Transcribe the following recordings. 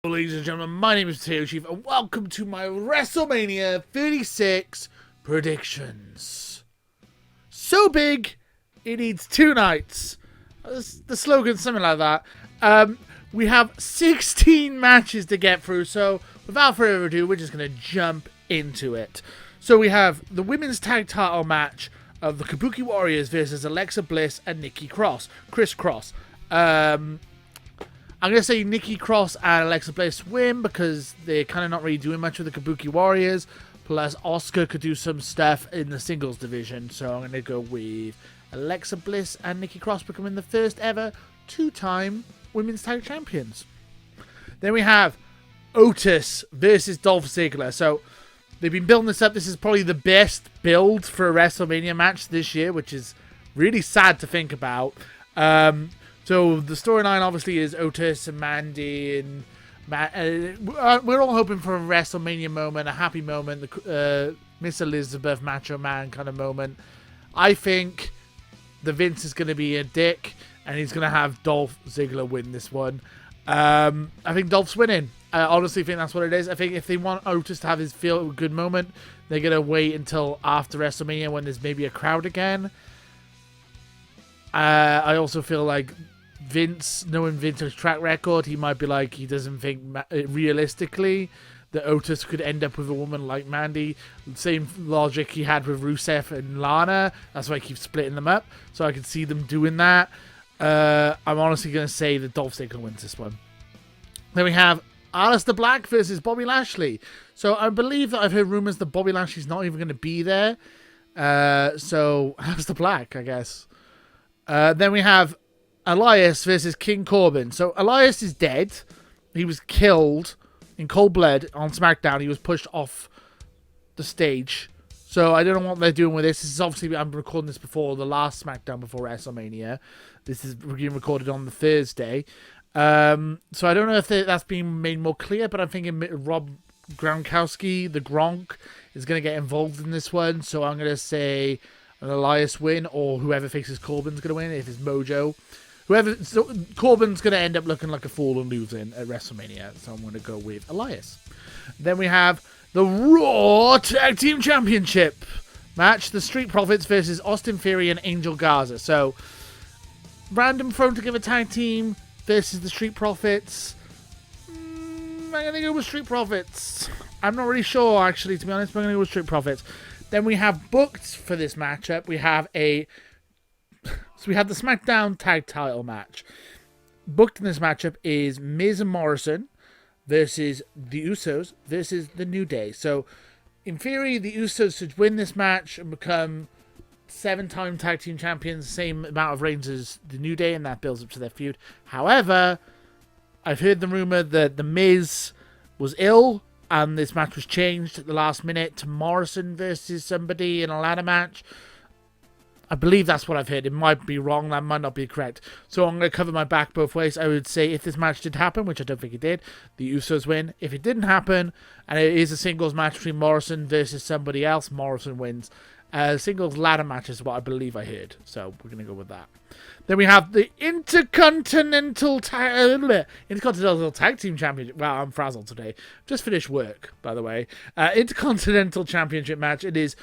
Ladies and gentlemen, my name is Potato Chief, and welcome to my WrestleMania 36 predictions. So big, it needs 2 nights. The slogan's something like that. We have 16 matches to get through, so without further ado, we're just going to jump into it. So we have the women's tag title match of the Kabuki Warriors versus Alexa Bliss and Nikki Cross. Chris Cross. I'm going to say Nikki Cross and Alexa Bliss win because they're kind of not really doing much with the Kabuki Warriors. Plus, Asuka could do some stuff in the singles division. So I'm going to go with Alexa Bliss and Nikki Cross becoming the first ever 2-time women's tag champions. Then we have Otis versus Dolph Ziggler. So they've been building this up. This is probably the best build for a WrestleMania match this year, which is really sad to think about. So the storyline obviously is Otis and Mandy and we're all hoping for a WrestleMania moment, a happy moment, the Miss Elizabeth Macho Man kind of moment. I think the Vince is going to be a dick and he's going to have Dolph Ziggler win this one. I think Dolph's winning. I honestly think that's what it is. I think if they want Otis to have his feel-good moment, they're going to wait until after WrestleMania when there's maybe a crowd again. I also feel like Vince, knowing Vince's track record, he might be like, he doesn't think realistically that Otis could end up with a woman like Mandy. Same logic he had with Rusev and Lana. That's why he keeps splitting them up. So I can see them doing that. I'm honestly going to say that Dolph Ziggler wins this one. Then we have Aleister Black versus Bobby Lashley. So I believe that I've heard rumors that Bobby Lashley's not even going to be there. So Aleister Black, I guess. Then we have Elias versus King Corbin. So Elias is dead. He was killed in cold blood on SmackDown. He was pushed off the stage. So I don't know what they're doing with this. This is obviously, I'm recording this before the last SmackDown before WrestleMania. This is being recorded on the Thursday. So I don't know if that's being made more clear, but I'm thinking Rob Gronkowski, the Gronk, is going to get involved in this one. So I'm going to say an Elias win, or whoever faces Corbin's going to win, if it's Mojo. Corbin's going to end up looking like a fool and losing at WrestleMania, so I'm going to go with Elias. Then we have the Raw Tag Team Championship match, the Street Profits versus Austin Theory and Angel Garza. So, random thrown together tag team versus the Street Profits. I'm going to go with Street Profits. I'm not really sure, actually, to be honest, but I'm going to go with Street Profits. Then we have booked for this matchup, we have the SmackDown Tag Title match. Booked in this matchup is Miz and Morrison versus the Usos versus the New Day. So, in theory, the Usos should win this match and become 7-time tag team champions, same amount of reigns as the New Day, and that builds up to their feud. However, I've heard the rumor that the Miz was ill, and this match was changed at the last minute to Morrison versus somebody in a ladder match. I believe that's what I've heard. It might be wrong. That might not be correct. So I'm going to cover my back both ways. I would say if this match did happen, which I don't think it did, the Usos win. If it didn't happen, and it is a singles match between Morrison versus somebody else, Morrison wins. Singles ladder match is what I believe I heard. So we're going to go with that. Then we have the Intercontinental Tag Team Championship. Wow, I'm frazzled today. Just finished work, by the way. Intercontinental Championship match. It is...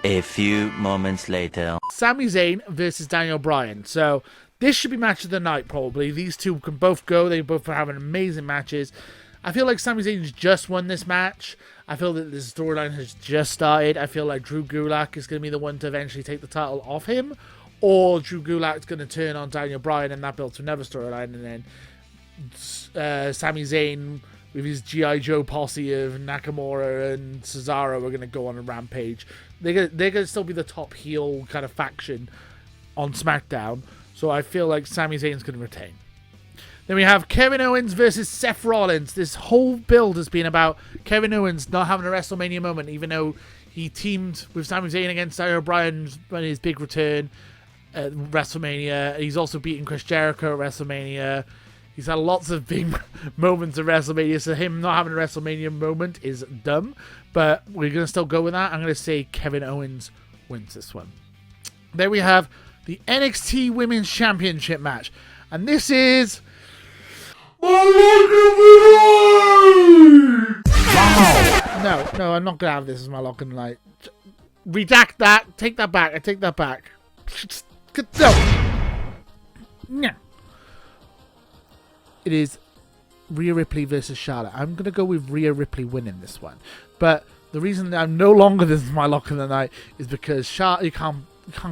A few moments later. Sami Zayn versus Daniel Bryan. So this should be match of the night, probably. These two can both go. They both are having amazing matches. I feel like Sami Zayn's just won this match. I feel that this storyline has just started. I feel like Drew Gulak is going to be the one to eventually take the title off him. Or Drew Gulak's going to turn on Daniel Bryan and that builds to another storyline. And then Sami Zayn with his G.I. Joe posse of Nakamura and Cesaro are going to go on a rampage. They're going to still be the top heel kind of faction on SmackDown. So I feel like Sami Zayn's going to retain. Then we have Kevin Owens versus Seth Rollins. This whole build has been about Kevin Owens not having a WrestleMania moment, even though he teamed with Sami Zayn against Daniel Bryan in his big return at WrestleMania. He's also beaten Chris Jericho at WrestleMania. He's had lots of big moments at WrestleMania, so him not having a WrestleMania moment is dumb. But we're going to still go with that. I'm going to say Kevin Owens wins this one. Then we have the NXT Women's Championship match. And this is No, I'm not gonna have this as my lock of the night. Redact that. Take that back. I take that back. No. It is Rhea Ripley versus Charlotte. I'm gonna go with Rhea Ripley winning this one, but the reason that I'm no longer this is my lock of the night is because you can't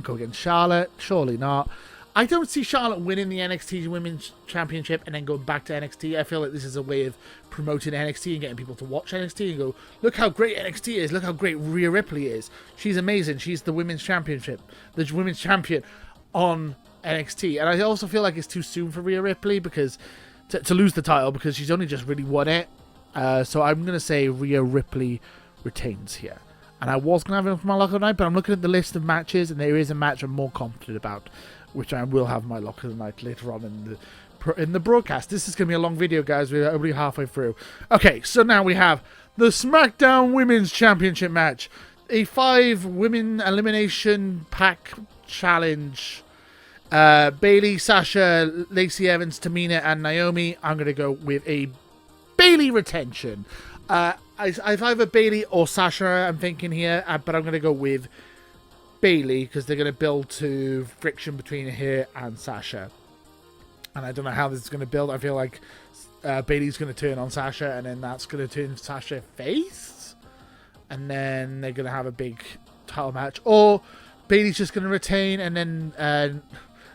go against Charlotte. Surely not. I don't see Charlotte winning the NXT Women's Championship and then going back to NXT. I feel like this is a way of promoting NXT and getting people to watch NXT and go, look how great NXT is. Look how great Rhea Ripley is. She's amazing. She's the Women's Championship, the Women's Champion on NXT. And I also feel like it's too soon for Rhea Ripley because to lose the title because she's only just really won it. So I'm going to say Rhea Ripley retains here. And I was going to have it for my lock of the night, but I'm looking at the list of matches and there is a match I'm more confident about, which I will have my lock of the night later on in the broadcast. This is going to be a long video, guys. We're already halfway through. Okay, so now we have the SmackDown Women's Championship match. A 5-women elimination pack challenge. Bayley, Sasha, Lacey Evans, Tamina, and Naomi. I'm going to go with a Bayley retention. I've either Bayley or Sasha, I'm thinking here, but I'm going to go with Bayley because they're going to build to friction between her and Sasha. And I don't know how this is going to build. I feel like Bayley's going to turn on Sasha, and then that's going to turn Sasha face. And then they're going to have a big title match. Or Bayley's just going to retain, and then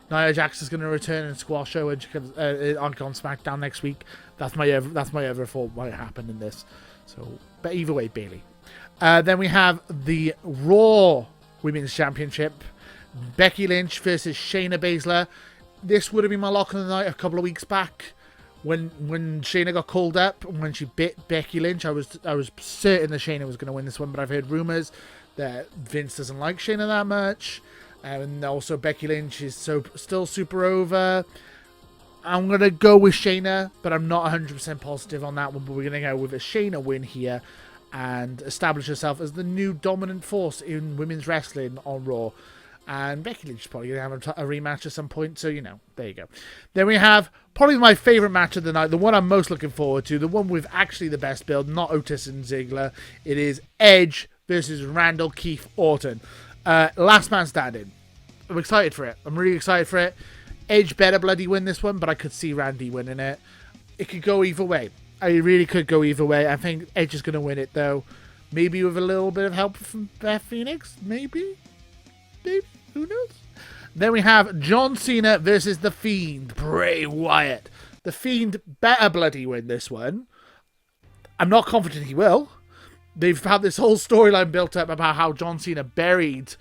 Nia Jax is going to return and squash her when she comes on SmackDown next week. That's my other thought might happen in this. So, but either way, Bayley. Then we have the Raw Women's Championship. Becky Lynch versus Shayna Baszler. This would have been my lock of the night a couple of weeks back when Shayna got called up and when she bit Becky Lynch. I was certain that Shayna was going to win this one, but I've heard rumors that Vince doesn't like Shayna that much, and also Becky Lynch is still super over. I'm going to go with Shayna, but I'm not 100% positive on that one. But we're going to go with a Shayna win here and establish herself as the new dominant force in women's wrestling on Raw. And Becky Lynch is probably going to have a rematch at some point. So, there you go. Then we have probably my favourite match of the night, the one I'm most looking forward to, the one with actually the best build, not Otis and Ziggler. It is Edge versus Randall Keith Orton. Last man standing. I'm excited for it. I'm really excited for it. Edge better bloody win this one, but I could see Randy winning it. It could go either way. I really could go either way. I think Edge is going to win it, though. Maybe with a little bit of help from Beth Phoenix. Maybe. Who knows? Then we have John Cena versus The Fiend, Bray Wyatt. The Fiend better bloody win this one. I'm not confident he will. They've had this whole storyline built up about how John Cena buried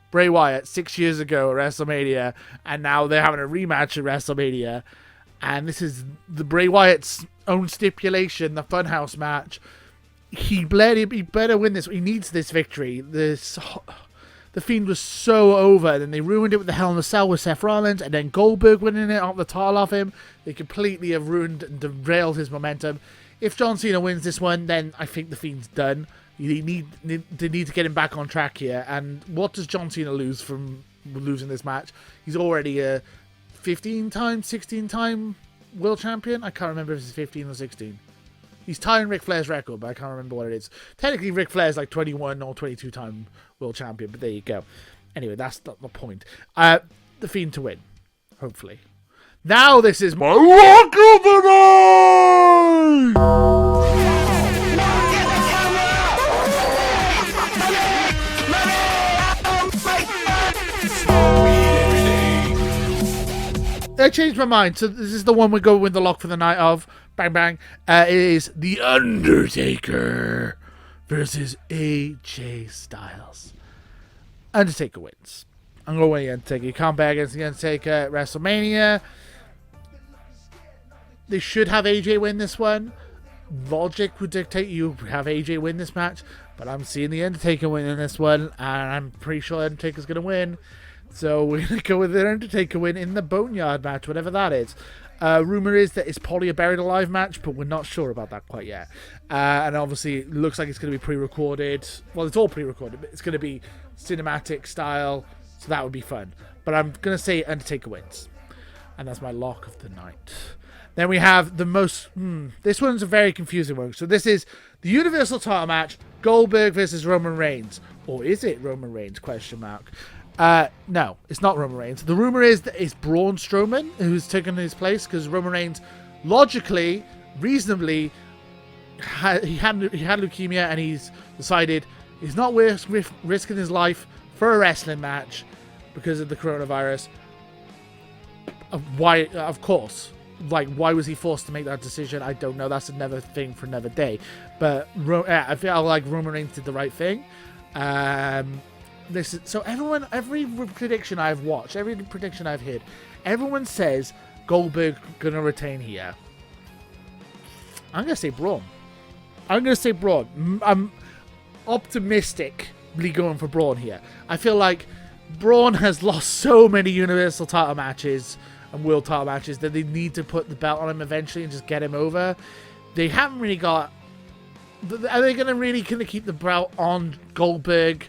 Bray Wyatt 6 years ago at WrestleMania, and now they're having a rematch at WrestleMania, and this is the Bray Wyatt's own stipulation, the Funhouse match. He better win this. He needs this victory. The Fiend was so over, and then they ruined it with the Hell in a Cell with Seth Rollins, and then Goldberg winning it off the title off him. They completely have ruined and derailed his momentum. If John Cena wins this one, then I think the Fiend's done. They need to get him back on track here. And what does John Cena lose from losing this match? He's already a 15-time, 16-time world champion. I can't remember if it's 15 or 16. He's tying Ric Flair's record, but I can't remember what it is. Technically, Ric Flair's like 21 or 22-time world champion, but there you go. Anyway, that's not the point. The Fiend to win, hopefully. Now this is my Rock of the Night! I changed my mind, so this is the one we go with the lock for the night of. Bang, bang. It is The Undertaker versus AJ Styles. Undertaker wins. I'm going with the Undertaker. You can't bet against the Undertaker at WrestleMania. They should have AJ win this one. Logic would dictate you have AJ win this match, but I'm seeing the Undertaker win in this one, and I'm pretty sure Undertaker's going to win. So we're going to go with the Undertaker win in the Boneyard match, whatever that is. Rumour is that it's probably a Buried Alive match, but we're not sure about that quite yet. And obviously, it looks like it's going to be pre-recorded. Well, it's all pre-recorded, but it's going to be cinematic style, so that would be fun. But I'm going to say Undertaker wins. And that's my lock of the night. Then we have the most... this one's a very confusing one. So this is the Universal title match, Goldberg versus Roman Reigns. Or is it Roman Reigns? Question mark. No, it's not Roman Reigns. The rumor is that it's Braun Strowman who's taken his place, because Roman Reigns, logically, reasonably, he had leukemia, and he's decided he's not risking his life for a wrestling match because of the coronavirus. Why? Of course. Like, why was he forced to make that decision? I don't know. That's another thing for another day. But I feel like Roman Reigns did the right thing. So every prediction I've watched, every prediction I've heard, everyone says Goldberg gonna retain here. I'm gonna say Braun. I'm optimistically going for Braun here. I feel like Braun has lost so many Universal title matches and World title matches that they need to put the belt on him eventually and just get him over. They haven't really got... Are they going to keep the belt on Goldberg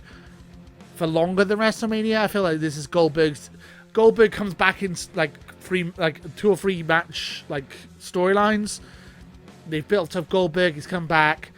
for longer than WrestleMania? I feel like this is Goldberg's... Goldberg comes back in like 2 or 3 match storylines. They've built up Goldberg. He's come back.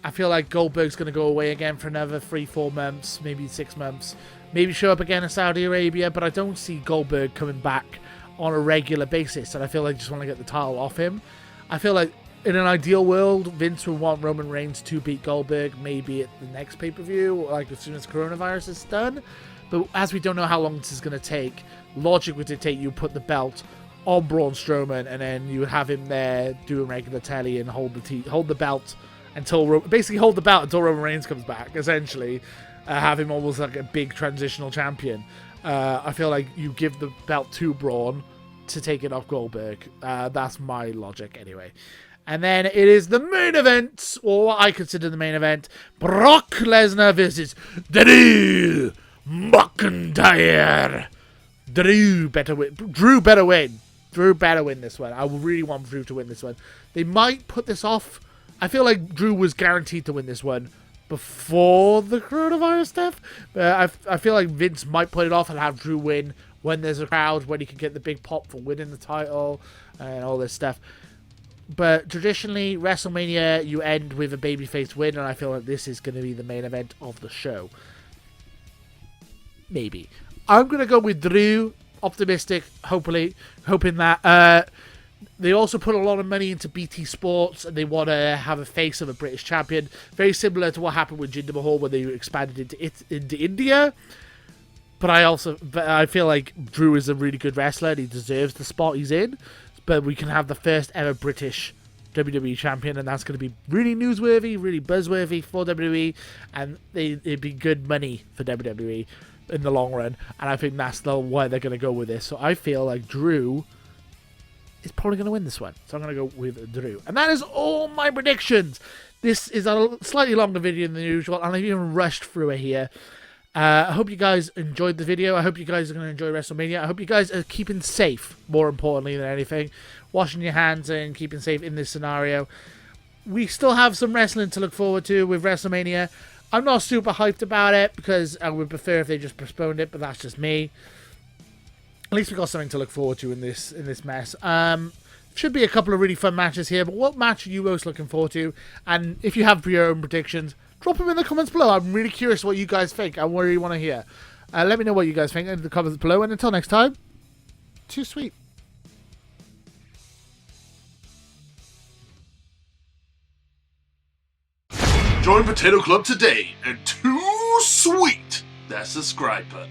I feel like Goldberg's going to go away again for another 3-4 months, maybe 6 months. Maybe show up again in Saudi Arabia, but I don't see Goldberg coming back on a regular basis, and I feel like I just want to get the title off him. I feel like in an ideal world, Vince would want Roman Reigns to beat Goldberg maybe at the next pay-per-view, like as soon as coronavirus is done. But as we don't know how long this is going to take, logic would dictate you put the belt on Braun Strowman, and then you would have him there doing regular telly and hold the belt until Roman Reigns comes back, essentially. Have him almost like a big transitional champion. I feel like you give the belt to Braun to take it off Goldberg. That's my logic anyway. And then it is the main event, or what I consider the main event. Brock Lesnar versus Drew McIntyre. Drew better win. Drew better win this one. I really want Drew to win this one. They might put this off. I feel like Drew was guaranteed to win this one before the coronavirus stuff. I feel like Vince might put it off and have Drew win when there's a crowd, when he can get the big pop for winning the title and all this stuff. But traditionally, WrestleMania, you end with a babyface win, and I feel like this is going to be the main event of the show. Maybe. I'm going to go with Drew. Optimistic, hoping that... They also put a lot of money into BT Sports, and they want to have a face of a British champion. Very similar to what happened with Jinder Mahal when they expanded into India. But I feel like Drew is a really good wrestler, and he deserves the spot he's in. But we can have the first ever British WWE champion, and that's going to be really newsworthy, really buzzworthy for WWE, and it'd be good money for WWE in the long run. And I think that's why they're going to go with this. So I feel like Drew is probably going to win this one. So I'm going to go with Drew. And that is all my predictions. This is a slightly longer video than usual, and I've even rushed through it here. I hope you guys enjoyed the video. I hope you guys are going to enjoy WrestleMania. I hope you guys are keeping safe, more importantly than anything. Washing your hands and keeping safe in this scenario. We still have some wrestling to look forward to with WrestleMania. I'm not super hyped about it because I would prefer if they just postponed it, but that's just me. At least we've got something to look forward to in this mess. Should be a couple of really fun matches here, but what match are you most looking forward to? And if you have your own predictions, drop them in the comments below. I'm really curious what you guys think. I really want to hear. Let me know what you guys think in the comments below. And until next time, too sweet. Join Potato Club today and too sweet that subscribe button.